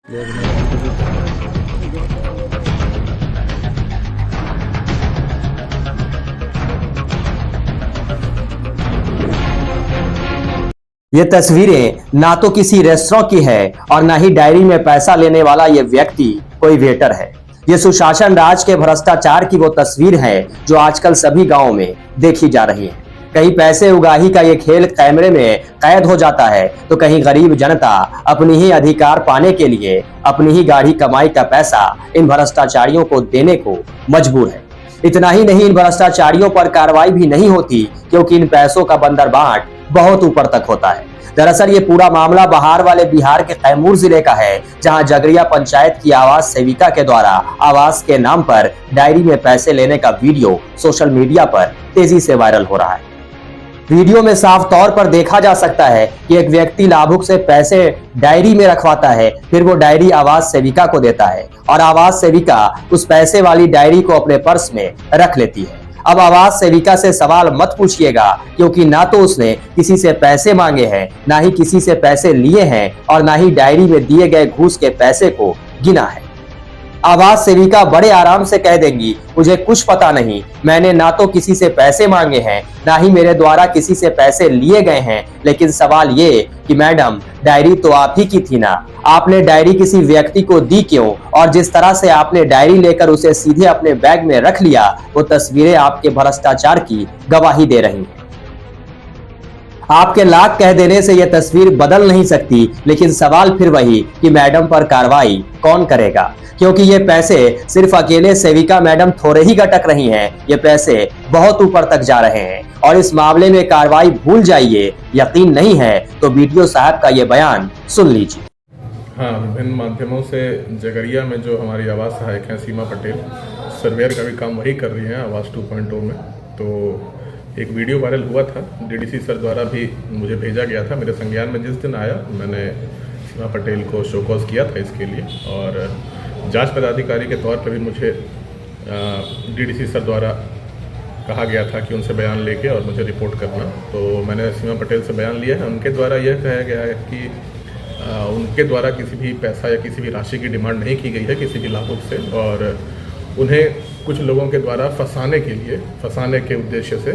ये तस्वीरें ना तो किसी रेस्टोरेंट की है और ना ही डायरी में पैसा लेने वाला ये व्यक्ति कोई वेटर है। ये सुशासन राज के भ्रष्टाचार की वो तस्वीर है जो आजकल सभी गांवों में देखी जा रही है। कहीं पैसे उगाही का ये खेल कैमरे में कैद हो जाता है तो कहीं गरीब जनता अपनी ही अधिकार पाने के लिए अपनी ही गाढ़ी कमाई का पैसा इन भ्रष्टाचारियों को देने को मजबूर है। इतना ही नहीं, इन भ्रष्टाचारियों पर कार्रवाई भी नहीं होती क्योंकि इन पैसों का बंदरबाट बहुत ऊपर तक होता है। दरअसल ये पूरा मामला बहार वाले बिहार के कैमूर जिले का है, जहां जगरिया पंचायत की आवास सेविका के द्वारा आवास के नाम पर डायरी में पैसे लेने का वीडियो सोशल मीडिया पर तेजी से वायरल हो रहा है। वीडियो में साफ तौर पर देखा जा सकता है कि एक व्यक्ति लाभुक से पैसे डायरी में रखवाता है, फिर वो डायरी आवास सेविका को देता है और आवास सेविका उस पैसे वाली डायरी को अपने पर्स में रख लेती है। अब आवास सेविका से सवाल मत पूछिएगा, क्योंकि ना तो उसने किसी से पैसे मांगे हैं, ना ही किसी से पैसे लिए हैं और ना ही डायरी में दिए गए घूस के पैसे को गिना है। आवास सेविका बड़े आराम से कह देंगी, मुझे कुछ पता नहीं, मैंने ना तो किसी से पैसे मांगे हैं, ना ही मेरे द्वारा किसी से पैसे लिए गए हैं। लेकिन सवाल ये कि मैडम, डायरी तो आप ही की थी ना, आपने डायरी किसी व्यक्ति को दी क्यों? और जिस तरह से आपने डायरी लेकर उसे सीधे अपने बैग में रख लिया, वो तस्वीरें आपके भ्रष्टाचार की गवाही दे रही हैं। आपके लाख कह देने से यह तस्वीर बदल नहीं सकती, लेकिन सवाल फिर वही कि मैडम पर कार्रवाई कौन करेगा? क्योंकि ये पैसे सिर्फ अकेले सेविका मैडम थोड़े ही गटक रही हैं, ये पैसे बहुत ऊपर तक जा रहे हैं और इस मामले में कार्रवाई भूल जाइए। यकीन नहीं है तो वीडियो साहब का ये बयान सुन लीजिए। हाँ, विभिन्न माध्यमों से जगरिया में जो हमारी आवास सहायक हैं सीमा पटेल, सर्वेयर का भी काम वही कर रही हैं आवास 2.0 में। तो एक वीडियो वायरल हुआ था, डीडीसी सर द्वारा भी मुझे भेजा गया था। मेरे संज्ञान में जिस दिन आया, मैंने सीमा पटेल को शोकॉज किया था इसके लिए, और जांच पदाधिकारी के तौर पर भी मुझे डीडीसी सर द्वारा कहा गया था कि उनसे बयान लेके और मुझे रिपोर्ट करना। तो मैंने सीमा पटेल से बयान लिया है। उनके द्वारा यह कहा गया है कि उनके द्वारा किसी भी पैसा या किसी भी राशि की डिमांड नहीं की गई है किसी भी लाभुक से, और उन्हें कुछ लोगों के द्वारा फंसाने के उद्देश्य से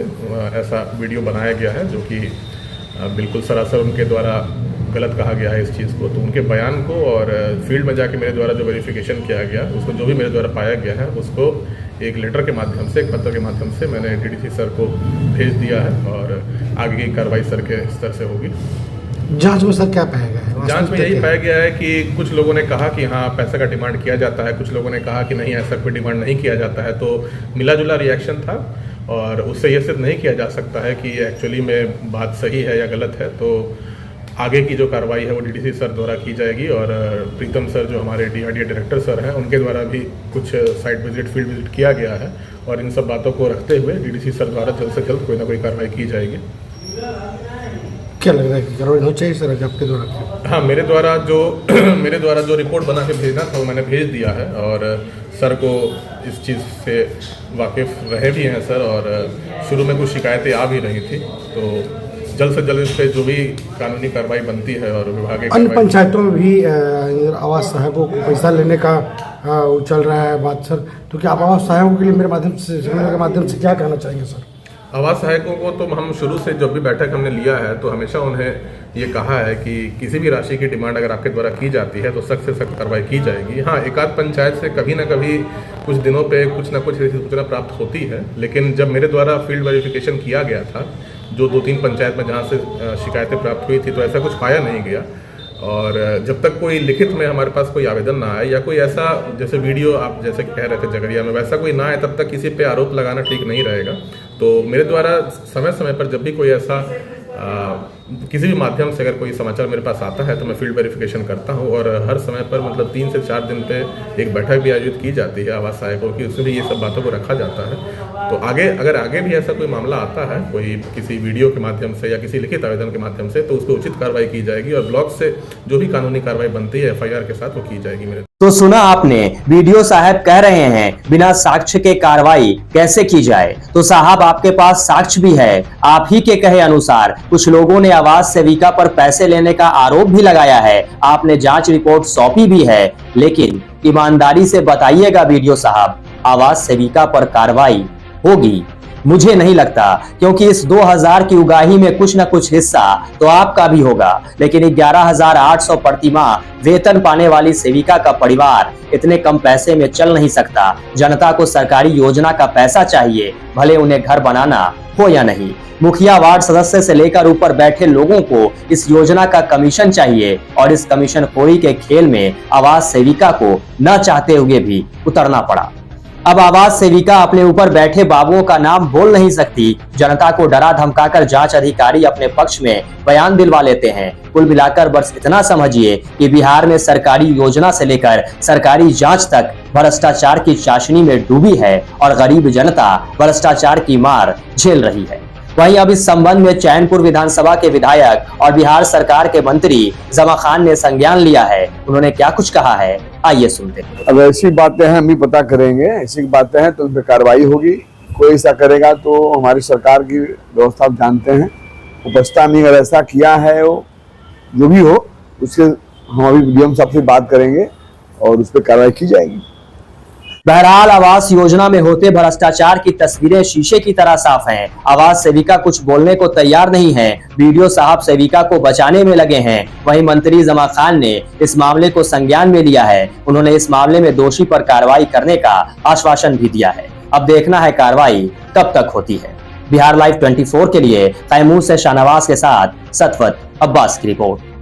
ऐसा वीडियो बनाया गया है, जो कि बिल्कुल सरासर उनके द्वारा गलत कहा गया है इस चीज़ को। तो उनके बयान को और फील्ड में जाके मेरे द्वारा जो वेरिफिकेशन किया गया, उसको जो भी मेरे द्वारा पाया गया है, उसको एक लेटर के माध्यम से, एक पत्र के माध्यम से मैंने डीडीसी सर को भेज दिया है और आगे की कार्रवाई सर के स्तर से होगी। जांच में सर क्या पाया गया है? जांच में यही पाया गया है कि कुछ लोगों ने कहा कि हाँ पैसे का डिमांड किया जाता है, कुछ लोगों ने कहा कि नहीं ऐसा कोई डिमांड नहीं किया जाता है। तो मिला जुला रिएक्शन था और उससे ये सिद्ध नहीं किया जा सकता है कि एक्चुअली में बात सही है या गलत है। तो आगे की जो कार्रवाई है वो डीडीसी सर द्वारा की जाएगी और प्रीतम सर जो हमारे डीआरडीए डायरेक्टर सर हैं, उनके द्वारा भी कुछ साइट विजिट, फील्ड विजिट किया गया है और इन सब बातों को रखते हुए डीडीसी सर द्वारा जल्द से जल्द कोई ना कोई कार्रवाई की जाएगी। क्या लग रहा है कि कार्रवाई हो चाहिए सर आपके द्वारा? हाँ, मेरे द्वारा जो रिपोर्ट बना के भेजना था वो मैंने भेज दिया है और सर को इस चीज़ से वाकिफ रहे भी हैं सर, और शुरू में कुछ शिकायतें आ भी रही थी। तो जल्द से जल्द इस पर जो भी कानूनी कार्रवाई बनती है और विभाग अन्य पंचायतों में भी आवास सहायकों को पैसा लेने का चल रहा है बात सर, तो क्या आप आवास सहायकों के लिए मेरे माध्यम से क्या कहना चाहेंगे सर? आवास सहायकों को तो हम शुरू से जब भी बैठक हमने लिया है तो हमेशा उन्हें ये कहा है कि किसी भी राशि की डिमांड अगर आपके द्वारा की जाती है तो सख्त से सख्त कार्रवाई की जाएगी। हाँ, एकाध पंचायत से कभी ना कभी कुछ दिनों पे कुछ ना कुछ ऐसी सूचना प्राप्त होती है, लेकिन जब मेरे द्वारा फील्ड वेरिफिकेशन किया गया था जो 2-3 पंचायत में जहाँ से शिकायतें प्राप्त हुई थी, तो ऐसा कुछ पाया नहीं गया। और जब तक कोई लिखित में हमारे पास कोई आवेदन ना आए या कोई ऐसा, जैसे वीडियो आप जैसे कह रहे थे जगरिया में, वैसा कोई ना आए, तब तक किसी पे आरोप लगाना ठीक नहीं रहेगा। तो मेरे द्वारा समय समय पर जब भी कोई ऐसा किसी भी माध्यम से अगर कोई समाचार मेरे पास आता है तो मैं फील्ड वेरिफिकेशन करता हूं और हर समय पर मतलब 3 से 4 दिन पे एक बैठक भी आयोजित की जाती है आवास सहायकों की, उसमें भी ये सब बातों को रखा जाता है। तो अगर आगे भी ऐसा कोई मामला आता है कोई किसी वीडियो के माध्यम से या किसी लिखित आवेदन के माध्यम से, तो उसको उचित कार्रवाई की जाएगी और ब्लॉक से जो भी कानूनी कार्रवाई बनती है FIR के साथ वो की जाएगी। मेरे तो सुना आपने, वीडियो साहब कह रहे हैं बिना साक्ष्य के कार्रवाई कैसे की जाए। तो साहब आपके पास साक्ष्य भी है। आप ही के कहे अनुसार कुछ लोगों ने आवास सेविका पर पैसे लेने का आरोप भी लगाया है। आपने जांच रिपोर्ट सौंपी भी है, लेकिन ईमानदारी से बताइएगा वीडियो साहब, आवास सेविका पर कार्रवाई होगी? मुझे नहीं लगता, क्योंकि इस 2000 की उगाही में कुछ न कुछ हिस्सा तो आपका भी होगा। लेकिन 11,800 प्रतिमाह वेतन पाने वाली सेविका का परिवार इतने कम पैसे में चल नहीं सकता। जनता को सरकारी योजना का पैसा चाहिए, भले उन्हें घर बनाना हो या नहीं। मुखिया, वार्ड सदस्य से लेकर ऊपर बैठे लोगों को इस योजना का कमीशन चाहिए, और इस कमीशन खोरी के खेल में आवास सेविका को न चाहते हुए भी उतरना पड़ा। अब आवास सेविका अपने ऊपर बैठे बाबुओं का नाम बोल नहीं सकती। जनता को डरा धमकाकर जांच अधिकारी अपने पक्ष में बयान दिलवा लेते हैं। कुल मिलाकर बस इतना समझिए कि बिहार में सरकारी योजना से लेकर सरकारी जांच तक भ्रष्टाचार की चाशनी में डूबी है, और गरीब जनता भ्रष्टाचार की मार झेल रही है। वहीं अब इस संबंध में चैनपुर विधानसभा के विधायक और बिहार सरकार के मंत्री जमा खान ने संज्ञान लिया है। उन्होंने क्या कुछ कहा है, आइए सुनते हैं। अब ऐसी बातें हैं, हम भी पता करेंगे। ऐसी बातें हैं तो उन पर कार्रवाई होगी। कोई ऐसा करेगा तो हमारी सरकार की व्यवस्था आप जानते हैं, उपस्था में अगर ऐसा किया है, वो जो भी हो उसके हम अभी डीएम साहब से बात करेंगे और उस पर कार्रवाई की जाएगी। बहरहाल आवास योजना में होते भ्रष्टाचार की तस्वीरें शीशे की तरह साफ हैं। आवास सेविका कुछ बोलने को तैयार नहीं है। वीडियो साहब सेविका को बचाने में लगे हैं। वहीं मंत्री जमा खान ने इस मामले को संज्ञान में लिया है। उन्होंने इस मामले में दोषी पर कार्रवाई करने का आश्वासन भी दिया है। अब देखना है कार्रवाई कब तक होती है। बिहार लाइव 24 के लिए कैमूर से शाहनवाज के साथ सतवत अब्बास की रिपोर्ट।